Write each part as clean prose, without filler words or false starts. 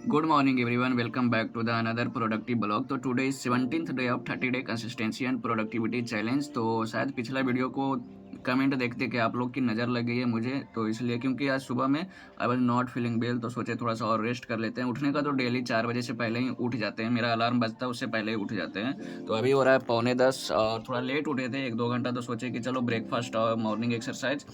Good morning everyone, welcome back to the another productive blog। तो today is 17th day of 30 day consistency and productivity challenge. तो शायद पिछला video को comment देखते कि आप लोग की नज़र लग गई है मुझे, तो इसलिए क्योंकि आज सुबह में I was not feeling well, तो सोचे थोड़ा सा और रेस्ट कर लेते हैं। उठने का तो डेली 4 बजे से पहले ही उठ जाते हैं, मेरा अलार्म बजता है उससे पहले ही उठ जाते हैं। तो अभी हो रहा है 9:45 और थोड़ा लेट उठे थे 1-2 घंटा, तो सोचे कि चलो ब्रेकफास्ट और मॉर्निंग एक्सरसाइज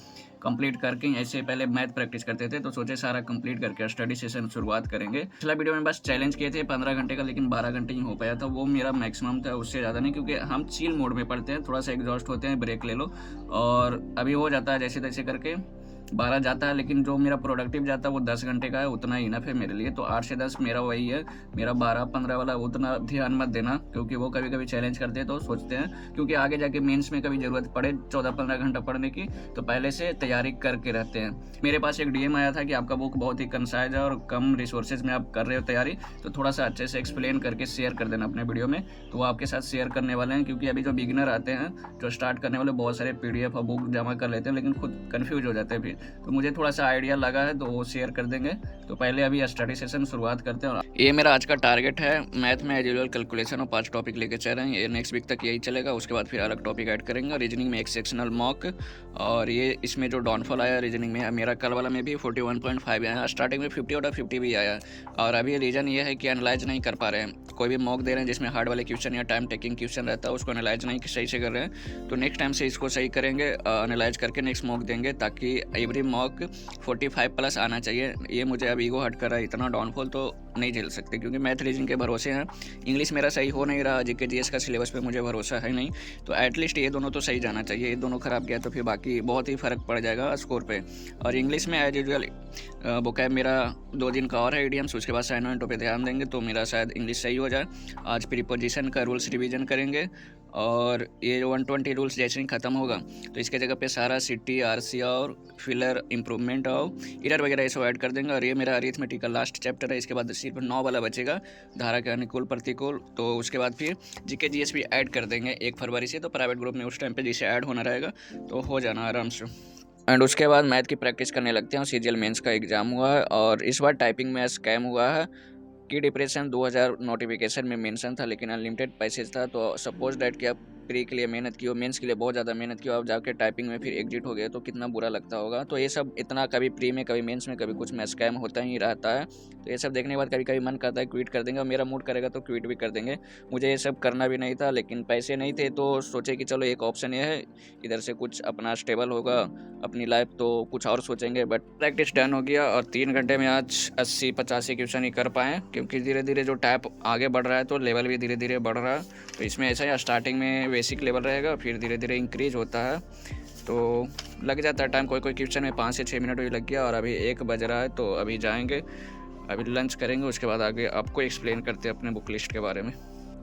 कंप्लीट करके, ऐसे पहले मैथ प्रैक्टिस करते थे तो सोचे सारा कंप्लीट करके स्टडी सेशन शुरुआत करेंगे। पिछला वीडियो में बस चैलेंज किए थे 15 घंटे का, लेकिन 12 घंटे ही हो पाया था, वो मेरा मैक्सिमम था, उससे ज़्यादा नहीं, क्योंकि हम चिल मोड में पढ़ते हैं, थोड़ा सा एग्जॉस्ट होते हैं, ब्रेक ले लो और अभी हो जाता है जैसे तैसे करके 12 जाता है। लेकिन जो मेरा प्रोडक्टिव जाता है वो 10 घंटे का है, उतना ही इनफ है मेरे लिए। तो 8 से 10 मेरा वही है। मेरा 12-15 वाला उतना ध्यान मत देना, क्योंकि वो कभी कभी चैलेंज करते हैं तो सोचते हैं, क्योंकि आगे जाके मेंस में कभी ज़रूरत पड़े 14-15 घंटा पढ़ने की, तो पहले से तैयारी करके रहते हैं। मेरे पास एक डीएम आया था कि आपका बुक बहुत ही कंसाइज है और कम रिसोर्सेज में आप कर रहे हो तैयारी, तो थोड़ा सा अच्छे से एक्सप्लेन करके शेयर कर देना अपने वीडियो में। तो वो आपके साथ शेयर करने वाले हैं, क्योंकि अभी जो बिगिनर आते हैं, जो स्टार्ट करने वाले, बहुत सारे PDF और बुक जमा कर लेते हैं, लेकिन खुद कन्फ्यूज हो जाते हैं फिर। तो मुझे थोड़ा सा आइडिया लगा है तो वो शेयर कर देंगे। तो पहले अभी स्टडी सेशन शुरुआत करते हैं। ये मेरा आज का टारगेट है। मैथ में एज यूजुअल कैलकुलेशन और 5 टॉपिक लेके चल रहे हैं, ये नेक्स्ट वीक तक यही चलेगा। उसके बाद फिर अलग टॉपिक ऐड करेंगे। रीजनिंग में एक सेक्शनल मॉक, और ये इसमें जो डाउनफॉल आया रीजनिंग में, मेरा कल वाला में भी 41.5 आया, स्टार्टिंग में 50 और 50 भी आया। और अभी रीज़न ये है कि एनालाइज नहीं कर पा रहे हैं। कोई भी मॉक दे रहे हैं जिसमें हार्ड वाले क्वेश्चन या टाइम टेकिंग क्वेश्चन रहता है, उसको एनालाइज नहीं सही से कर रहे हैं। तो नेक्स्ट टाइम से इसको सही करेंगे, एनालाइज करके नेक्स्ट मॉक देंगे, ताकि एवरी मॉक 45+ आना चाहिए। ये मुझे अब ईगो हट कर रहा है, इतना डाउनफॉल तो नहीं झेल सकते, क्योंकि मैथ रीजनिंग के भरोसे हैं। इंग्लिश मेरा सही हो नहीं रहा, जीके जीएस का सिलेबस पे मुझे भरोसा है नहीं, तो एटलीस्ट ये दोनों तो सही जाना चाहिए। ये दोनों खराब गया तो फिर बाकी बहुत ही फ़र्क पड़ जाएगा स्कोर पे। और इंग्लिश में एज यूजुअल वोकैब मेरा 2 दिन का और है, इडियम्स, उसके बाद असाइनमेंटों पे ध्यान देंगे तो मेरा शायद इंग्लिश सही हो जाए। आज प्रीपोजिशन का रूल्स रिवीजन करेंगे, और ये जो 120 रूल्स जैसे ही ख़त्म होगा तो इसके जगह पे सारा सिटी, आरसी और फिलर, इम्प्रूवमेंट और इरर वगैरह इसको ऐड कर देंगे। और ये मेरा अरिथमेटिक का लास्ट चैप्टर है, इसके बाद सिर्फ 9 वाला बचेगा, धारा के अनुकूल प्रतिकूल। तो उसके बाद फिर जीके जीएस भी ऐड कर देंगे 1 फरवरी से, तो प्राइवेट ग्रुप में उस टाइम पे जिसे ऐड होना रहेगा तो हो जाना आराम से। एंड उसके बाद मैथ की प्रैक्टिस करने लगते हैं। CGL मेंस का एग्ज़ाम हुआ है, और इस बार टाइपिंग में स्कैम हुआ है कि डिप्रेशन 2000 नोटिफिकेशन में मेंशन था, लेकिन अनलिमिटेड पैसेज था। तो सपोज डैट कि आप प्री के लिए मेहनत की हो, मेंस के लिए बहुत ज़्यादा मेहनत की हो, आप जाके टाइपिंग में फिर एग्जिट हो गए तो कितना बुरा लगता होगा। तो ये सब इतना कभी प्री में, कभी मेंस में, कभी कुछ में स्कैम होता ही रहता है। तो ये सब देखने के बाद कभी कभी मन करता है क्विट कर देंगे, और मेरा मूड करेगा तो क्विट भी कर देंगे। मुझे ये सब करना भी नहीं था, लेकिन पैसे नहीं थे तो सोचे कि चलो एक ऑप्शन ये है, इधर से कुछ अपना स्टेबल होगा अपनी लाइफ, तो कुछ और सोचेंगे। बट प्रैक्टिस डन हो गया, और 3 घंटे में आज 80-85 क्वेश्चन ही कर पाएँ, क्योंकि धीरे धीरे जो टाइप आगे बढ़ रहा है तो लेवल भी धीरे धीरे बढ़ रहा है। तो इसमें ऐसा ही स्टार्टिंग में बेसिक लेवल रहेगा, फिर धीरे धीरे इंक्रीज होता है, तो लग जाता है टाइम। कोई कोई क्वेश्चन में 5 से 6 मिनट भी लग गया। और अभी 1 बज रहा है, तो अभी जाएंगे, अभी लंच करेंगे, उसके बाद आगे आपको एक्सप्लेन करते हैं अपने बुक लिस्ट के बारे में।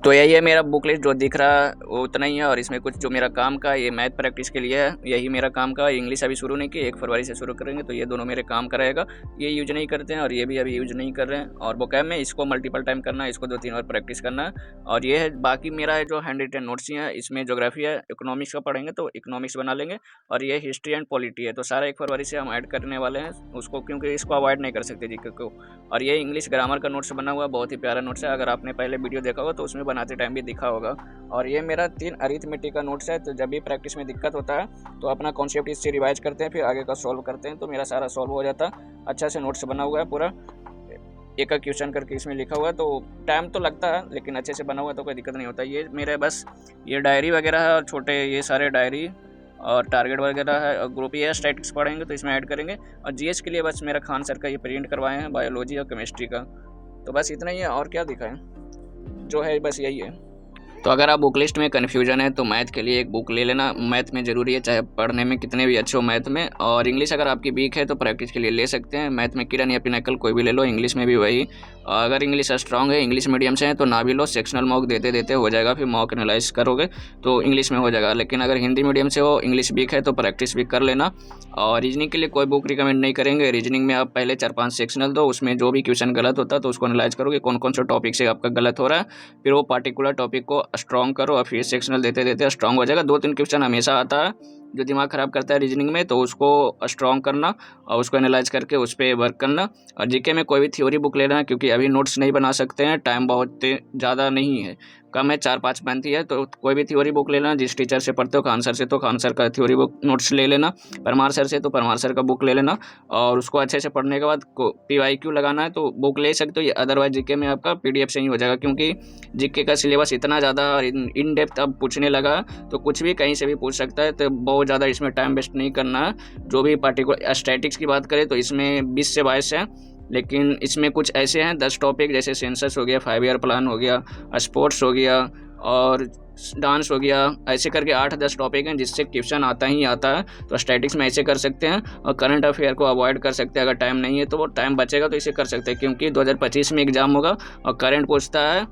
तो यही है मेरा बुक लिस्ट, जो दिख रहा है वो उतना ही है। और इसमें कुछ जो मेरा काम का, ये मैथ प्रैक्टिस के लिए है, यही मेरा काम का। इंग्लिश अभी शुरू नहीं की, 1 फरवरी से शुरू करेंगे, तो ये दोनों मेरे काम का रहेगा। ये यूज नहीं करते हैं, और ये भी अभी यूज नहीं कर रहे हैं। और वोकैब में इसको मल्टीपल टाइम करना है, इसको 2-3 बार प्रैक्टिस करना है। और ये है बाकी मेरा है जो हैंड रिटन नोट्स ही है, इसमें ज्योग्राफी है, इकोनॉमिक्स का पढ़ेंगे तो इकोनॉमिक्स बना लेंगे। और ये हिस्ट्री एंड पॉलिटी है, तो सारा 1 फरवरी से हम ऐड करने वाले हैं उसको, क्योंकि इसको अवॉइड नहीं कर सकते जीके को। और ये इंग्लिश ग्रामर का नोट्स बना हुआ, बहुत ही प्यारा नोट्स है। अगर आपने पहले वीडियो देखा होगा तो उसमें बनाते टाइम भी दिखा होगा। और ये मेरा 3 अरिथमेटिक का नोट्स है, तो जब भी प्रैक्टिस में दिक्कत होता है तो अपना कॉन्सेप्ट इससे रिवाइज करते हैं, फिर आगे का सॉल्व करते हैं, तो मेरा सारा सॉल्व हो जाता है। अच्छा से नोट्स बना हुआ है पूरा, एक क्वेश्चन करके इसमें लिखा हुआ है, तो टाइम तो लगता है लेकिन अच्छे से बना हुआ है तो कोई दिक्कत नहीं होता। ये मेरे बस ये डायरी वगैरह है, और छोटे ये सारे डायरी और टारगेट वगैरह है। और ग्रुप ये स्टैटिक्स पढ़ेंगे तो इसमें ऐड करेंगे। और जीएस के लिए बस मेरा खान सर का ये प्रिंट करवाए हैं, बायोलॉजी और केमिस्ट्री का। तो बस इतना ही है, और क्या दिखाएं, जो है बस यही है। तो अगर आप बुक लिस्ट में कन्फ्यूजन है तो मैथ के लिए एक बुक ले लेना, मैथ में ज़रूरी है, चाहे पढ़ने में कितने भी अच्छे हो मैथ में। और इंग्लिश अगर आपकी वीक है तो प्रैक्टिस के लिए ले सकते हैं, मैथ में किरण या पिनाकल कोई भी ले लो, इंग्लिश में भी वही। अगर इंग्लिश स्ट्रांग है, इंग्लिश मीडियम से है तो ना भी लो, सेक्शनल मॉक देते देते हो जाएगा, फिर मॉक एनालाइज करोगे तो इंग्लिश में हो जाएगा। लेकिन अगर हिंदी मीडियम से हो, इंग्लिश वीक है तो प्रैक्टिस भी कर लेना। और रीजनिंग के लिए कोई बुक रिकमेंड नहीं करेंगे। रीजनिंग में आप पहले 4-5 सेक्शनल दो, उसमें जो भी क्वेश्चन गलत होता है तो उसको एनालाइज करोगे कौन कौन से टॉपिक से आपका गलत हो रहा है, फिर वो पार्टिकुलर टॉपिक को स्ट्रॉन्ग करो, और फिर सेक्शनल देते देते स्ट्रॉन्ग हो जाएगा। 2-3 क्वेश्चन हमेशा आता है, जो दिमाग ख़राब करता है रीजनिंग में, तो उसको स्ट्रॉन्ग करना और उसको एनालाइज करके उस पर वर्क करना। और जीके में कोई भी थ्योरी बुक लेना, क्योंकि अभी नोट्स नहीं बना सकते हैं, टाइम बहुत ज़्यादा नहीं है, कम है, 4-5 मंथ ही है। तो कोई भी थ्योरी बुक लेना, जिस टीचर से पढ़ते हो, खान सर से तो खान सर का थ्योरी बुक नोट्स ले लेना, परमार सर से तो परमार सर का बुक ले लेना, और उसको अच्छे से पढ़ने के बाद PYQ लगाना है तो बुक ले सकते हो। अदरवाइज जीके में आपका PDF से ही हो जाएगा, क्योंकि जीके का सिलेबस इतना ज़्यादा इन डेप्थ अब पूछने लगा, तो कुछ भी कहीं से भी पूछ सकता है, तो बहुत ज़्यादा इसमें टाइम वेस्ट नहीं करना है। जो भी पार्टिकुलर स्टैटिक्स की बात करें तो इसमें 20 से 22 हैं, लेकिन इसमें कुछ ऐसे हैं 10 टॉपिक, जैसे सेंसस हो गया, 5 ईयर प्लान हो गया, स्पोर्ट्स हो गया और डांस हो गया, ऐसे करके 8-10 टॉपिक हैं जिससे क्वेश्चन आता ही आता है। तो स्टैटिक्स में ऐसे कर सकते हैं, और करंट अफेयर को अवॉइड कर सकते हैं। अगर टाइम नहीं है तो वो टाइम बचेगा तो इसे कर सकते हैं, क्योंकि 2025 में एग्जाम होगा और करंट पूछता है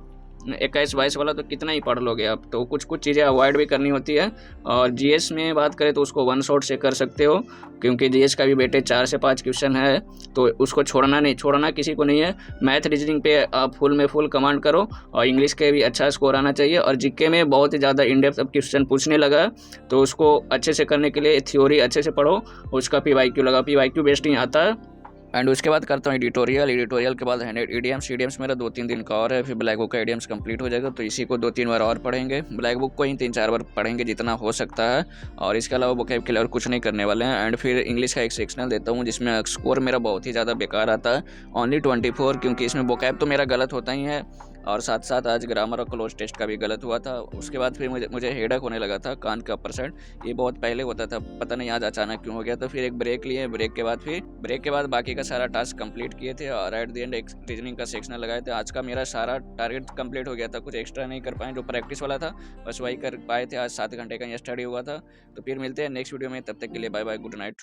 21-22 वाला, तो कितना ही पढ़ लोगे आप। तो कुछ कुछ चीज़ें अवॉइड भी करनी होती है। और GS में बात करें तो उसको वन शॉट से कर सकते हो, क्योंकि GS का भी बेटे 4 से 5 क्वेश्चन है, तो उसको छोड़ना किसी को नहीं है। मैथ रीजनिंग पे आप फुल में फुल कमांड करो, और इंग्लिश के भी अच्छा स्कोर आना चाहिए। और जीके में बहुत ही ज़्यादा इन डेप्थ अब क्वेश्चन पूछने लगा है, तो उसको अच्छे से करने के लिए थ्योरी अच्छे से पढ़ो, उसका PYQ लगा, PYQ बेस्ड ही आता है। एंड उसके बाद करता हूँ एडिटोरियल के बाद हैंडेड ईडीएम्स मेरा 2-3 दिन का और है, फिर ब्लैक बुक का ईडीएम्स कंप्लीट हो जाएगा, तो इसी को 2-3 बार और पढ़ेंगे। ब्लैक बुक को ही 3-4 बार पढ़ेंगे जितना हो सकता है, और इसके अलावा वोकैब के लिए और कुछ नहीं करने वाले हैं। एंड फिर इंग्लिश का एक सेक्शनल देता हूँ जिसमें स्कोर मेरा बहुत ही ज़्यादा बेकार आता है, ओनली 24, क्योंकि इसमें वोकैब तो मेरा गलत होता ही है, और साथ साथ आज ग्रामर और क्लोज टेस्ट का भी गलत हुआ था। उसके बाद फिर मुझे हेडक होने लगा था कान का अपर साइड, ये बहुत पहले होता था, पता नहीं आज अचानक क्यों हो गया। तो फिर एक ब्रेक लिए, ब्रेक के बाद बाकी का सारा टास्क कंप्लीट किए थे, और एट द एंड एक रीजनिंग का सेक्शनल लगाए थे। आज का मेरा सारा टारगेट कंप्लीट हो गया था, कुछ एक्स्ट्रा नहीं कर पाए, जो प्रैक्टिस वाला था बस वही कर पाए थे। आज 7 घंटे का स्टडी हुआ था। तो फिर मिलते हैं नेक्स्ट वीडियो में, तब तक के लिए बाय बाय, गुड नाइट।